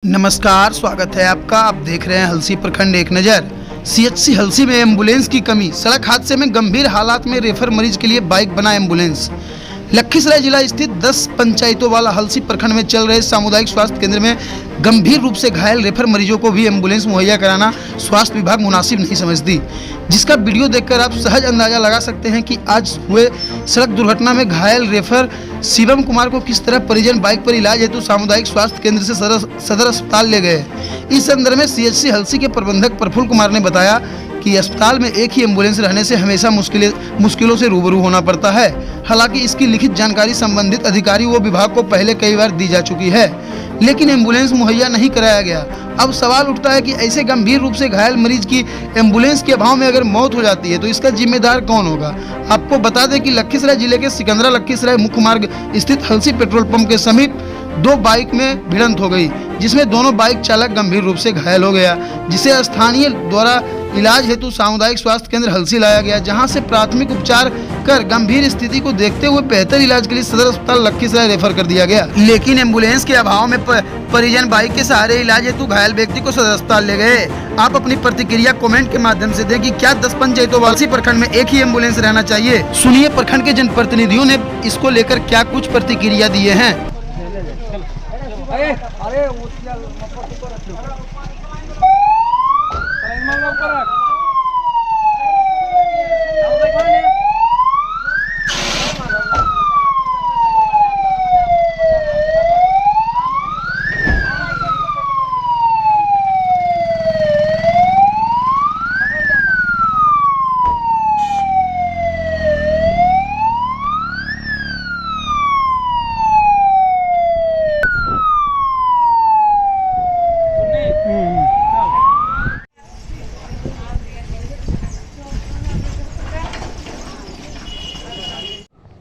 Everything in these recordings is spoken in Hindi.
नमस्कार, स्वागत है आपका। आप देख रहे हैं हलसी प्रखंड एक नज़र। सीएचसी हलसी में एम्बुलेंस की कमी, सड़क हादसे में गंभीर हालात में रेफर मरीज के लिए बाइक बना एम्बुलेंस। लखीसराय जिला स्थित 10 पंचायतों वाला हलसी प्रखंड में चल रहे सामुदायिक स्वास्थ्य केंद्र में गंभीर रूप से घायल रेफर मरीजों को भी एम्बुलेंस मुहैया कराना स्वास्थ्य विभाग मुनासिब नहीं समझती, जिसका वीडियो देखकर आप सहज अंदाजा लगा सकते हैं कि आज हुए सड़क दुर्घटना में घायल रेफर शिवम कुमार को किस तरह परिजन बाइक पर इलाज हेतु सामुदायिक स्वास्थ्य केंद्र से सदर अस्पताल ले गए। इस संदर्भ में सीएचसी हलसी के प्रबंधक प्रफुल्ल कुमार ने बताया कि अस्पताल में एक ही एम्बुलेंस रहने से हमेशा मुश्किलों से रूबरू होना पड़ता है। हालांकि इसकी लिखित जानकारी संबंधित अधिकारी व विभाग को पहले कई बार दी जा चुकी है, लेकिन एम्बुलेंस मुहैया नहीं कराया गया। अब सवाल उठता है कि ऐसे गंभीर रूप से घायल मरीज की एम्बुलेंस के अभाव में अगर मौत हो जाती है तो इसका जिम्मेदार कौन होगा। आपको बता दें कि लखीसराय जिले के सिकंदरा लखीसराय मुख्य मार्ग स्थित हलसी पेट्रोल पंप के समीप 2 बाइक में भिड़ंत हो गई, जिसमें दोनों बाइक चालक गंभीर रूप से घायल हो गया, जिसे स्थानीय द्वारा इलाज हेतु सामुदायिक स्वास्थ्य केंद्र हलसी लाया गया, जहां से प्राथमिक उपचार कर गंभीर स्थिति को देखते हुए बेहतर इलाज के लिए सदर अस्पताल लखीसराय रेफर कर दिया गया। लेकिन एम्बुलेंस के अभाव में परिजन बाइक के सहारे इलाज हेतु घायल व्यक्ति को सदर अस्पताल ले गए। आप अपनी प्रतिक्रिया कमेंट के माध्यम से दें कि क्या 10 पंचायतों वाले प्रखंड में एक ही एम्बुलेंस रहना चाहिए। सुनिए प्रखंड के जनप्रतिनिधियों ने इसको लेकर क्या कुछ प्रतिक्रिया दिए हैं।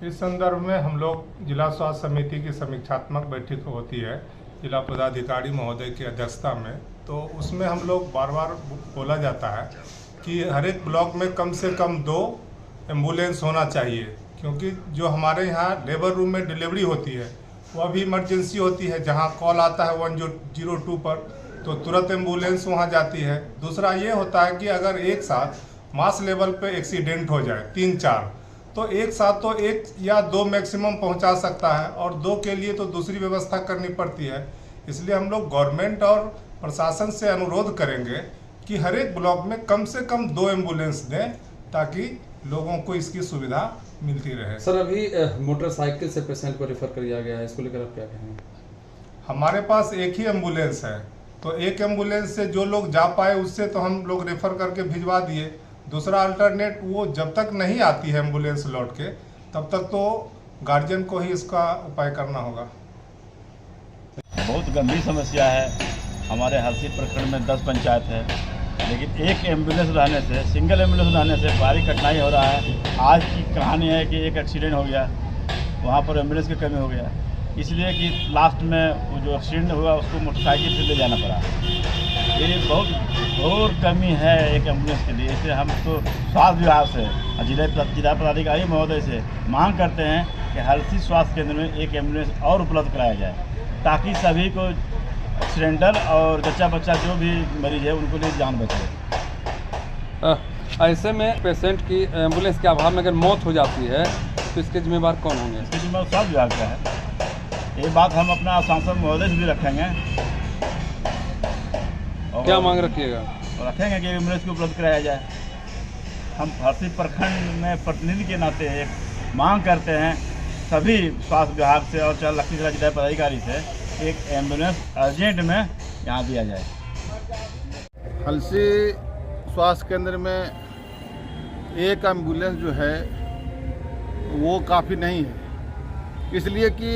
इस संदर्भ में हम लोग जिला स्वास्थ्य समिति की समीक्षात्मक बैठक होती है जिला पदाधिकारी महोदय की अध्यक्षता में, तो उसमें हम लोग बार बार बोला जाता है कि हर एक ब्लॉक में कम से कम 2 एम्बुलेंस होना चाहिए, क्योंकि जो हमारे यहाँ लेबर रूम में डिलीवरी होती है वह भी इमरजेंसी होती है। जहाँ कॉल आता है 102 पर तो तुरंत एम्बुलेंस वहाँ जाती है। दूसरा ये होता है कि अगर एक साथ मास लेवल पे एक्सीडेंट हो जाए 3-4, तो एक साथ तो 1 या 2 मैक्सिमम पहुंचा सकता है, और 2 के लिए तो दूसरी व्यवस्था करनी पड़ती है। इसलिए हम लोग गवर्नमेंट और प्रशासन से अनुरोध करेंगे कि हर एक ब्लॉक में कम से कम 2 एम्बुलेंस दें, ताकि लोगों को इसकी सुविधा मिलती रहे। सर, अभी मोटरसाइकिल से पेशेंट को रेफर कर दिया गया है, इसको लेकर आप क्या कहेंगे? हमारे पास एक ही एम्बुलेंस है, तो एक एम्बुलेंस से जो लोग जा पाए उससे तो हम लोग रेफर करके भिजवा दिए। दूसरा अल्टरनेट वो जब तक नहीं आती है एम्बुलेंस लौट के, तब तक तो गार्जियन को ही इसका उपाय करना होगा। बहुत गंभीर समस्या है। हमारे हलसी प्रखंड में 10 पंचायत है, लेकिन एक एम्बुलेंस रहने से, सिंगल एम्बुलेंस रहने से भारी कठिनाई हो रहा है। आज की कहानी है कि एक एक्सीडेंट हो गया, वहाँ पर एम्बुलेंस की कमी हो गया, इसलिए कि लास्ट में वो जो एक्सीडेंट हुआ उसको मोटरसाइकिल से ले जाना पड़ा। ये बहुत और कमी है एक एम्बुलेंस के लिए। इसे हम तो स्वास्थ्य विभाग से जिला पदाधिकारी महोदय से मांग करते हैं कि हलसी स्वास्थ्य केंद्र में एक एम्बुलेंस और उपलब्ध कराया जाए, ताकि सभी को एक्सीडेंटल और जच्चा बच्चा जो भी मरीज है उनको लिए जान बचे। ऐसे में पेशेंट की एम्बुलेंस के अभाव में अगर मौत हो जाती है तो इसके जिम्मेवार कौन होंगे? इसके जिम्मेवार स्वास्थ्य विभाग का है। ये बात हम अपना सांसद महोदय से भी रखेंगे। क्या मांग रखिएगा? रखेंगे कि एम्बुलेंस को उपलब्ध कराया जाए। हम हलसी प्रखंड में प्रतिनिधि के नाते एक मांग करते हैं सभी स्वास्थ्य विभाग से और लखीसराय जिला पदाधिकारी से, एक एम्बुलेंस अर्जेंट में यहाँ दिया जाए। हलसी स्वास्थ्य केंद्र में एक एम्बुलेंस जो है वो काफ़ी नहीं है, इसलिए कि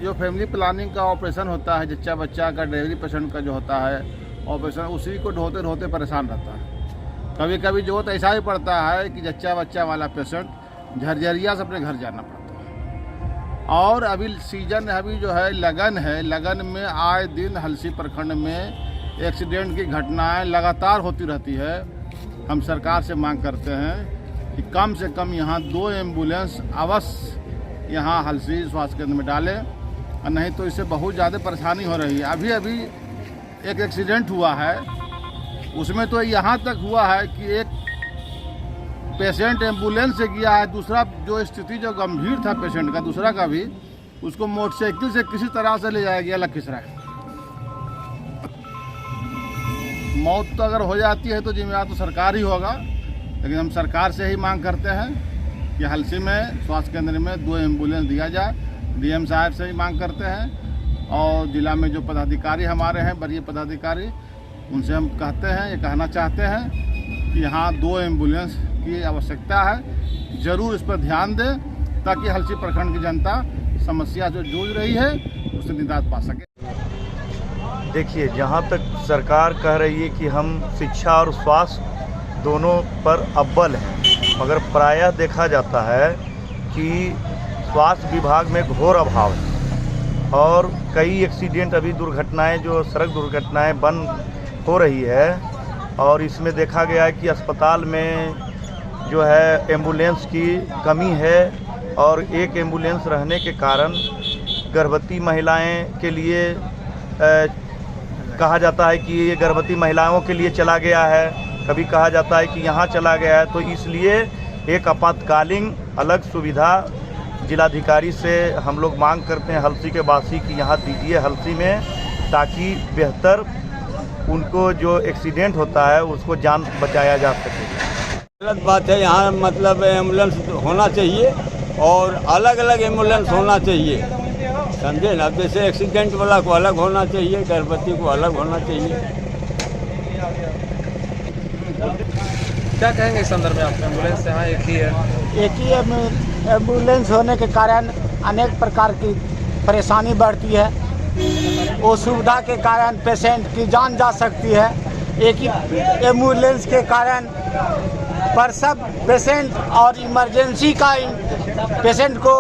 जो फैमिली प्लानिंग का ऑपरेशन होता है, जच्चा बच्चा का, डिलीवरी पेशेंट का जो होता है ऑपरेशन, उसी को ढोते ढोते परेशान रहता है। कभी कभी जो तो ऐसा ही पड़ता है कि जच्चा बच्चा वाला पेशेंट झरझरिया से अपने घर जाना पड़ता है। और अभी सीजन अभी जो है लगन है, लगन में आए दिन हलसी प्रखंड में एक्सीडेंट की घटनाएं लगातार होती रहती है। हम सरकार से मांग करते हैं कि कम से कम यहाँ 2 एम्बुलेंस अवश्य यहाँ हलसी स्वास्थ्य केंद्र में डालें, और नहीं तो इससे बहुत ज़्यादा परेशानी हो रही है। अभी एक एक्सीडेंट हुआ है, उसमें तो यहाँ तक हुआ है कि एक पेशेंट एम्बुलेंस से गया है, दूसरा जो स्थिति जो गंभीर था पेशेंट का, दूसरा का भी, उसको मोटरसाइकिल से किसी तरह से ले जाया गया लखीसराय। मौत तो अगर हो जाती है तो जिम्मेदार तो सरकार ही होगा, लेकिन हम सरकार से ही मांग करते हैं कि हलसी में स्वास्थ्य केंद्र में 2 एम्बुलेंस दिया जाए। डीएम साहब से ही मांग करते हैं और जिला में जो पदाधिकारी हमारे हैं, वरीय पदाधिकारी, उनसे हम कहते हैं, ये कहना चाहते हैं कि यहाँ 2 एम्बुलेंस की आवश्यकता है। ज़रूर इस पर ध्यान दें ताकि हलसी प्रखंड की जनता समस्या जो जूझ रही है उससे निजात पा सके। देखिए, जहाँ तक सरकार कह रही है कि हम शिक्षा और स्वास्थ्य दोनों पर अव्वल हैं, मगर प्रायः देखा जाता है कि स्वास्थ्य विभाग में घोर अभाव है और कई एक्सीडेंट, अभी दुर्घटनाएं, जो सड़क दुर्घटनाएं बन हो रही है और इसमें देखा गया है कि अस्पताल में जो है एम्बुलेंस की कमी है और एक एम्बुलेंस रहने के कारण गर्भवती महिलाएं के लिए कहा जाता है कि ये गर्भवती महिलाओं के लिए चला गया है, कभी कहा जाता है कि यहाँ चला गया है। तो इसलिए एक आपातकालीन अलग सुविधा जिलाधिकारी से हम लोग मांग करते हैं हलसी के वासी की यहाँ दीजिए हलसी में, ताकि बेहतर उनको जो एक्सीडेंट होता है उसको जान बचाया जा सके। गलत बात है, यहाँ मतलब एम्बुलेंस होना चाहिए और अलग अलग एम्बुलेंस होना चाहिए, समझे ना। जैसे एक्सीडेंट वाला को अलग होना चाहिए, गर्भवती को अलग होना चाहिए। क्या कहेंगे इस संदर्भ में आप? एम्बुलेंस यहाँ एक ही है, एक ही एम्बुलेंस होने के कारण अनेक प्रकार की परेशानी बढ़ती है। वो सुविधा के कारण पेशेंट की जान जा सकती है। एक ही एम्बुलेंस के कारण पर सब पेशेंट और इमरजेंसी का पेशेंट को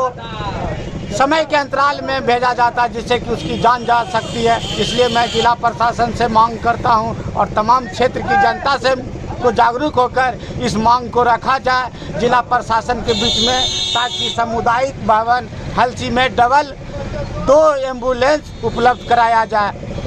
समय के अंतराल में भेजा जाता है, जिससे कि उसकी जान जा सकती है। इसलिए मैं जिला प्रशासन से मांग करता हूं और तमाम क्षेत्र की जनता से को जागरूक होकर इस मांग को रखा जाए जिला प्रशासन के बीच में, ताकि सामुदायिक भवन हलसी में डबल 2 एम्बुलेंस उपलब्ध कराया जाए।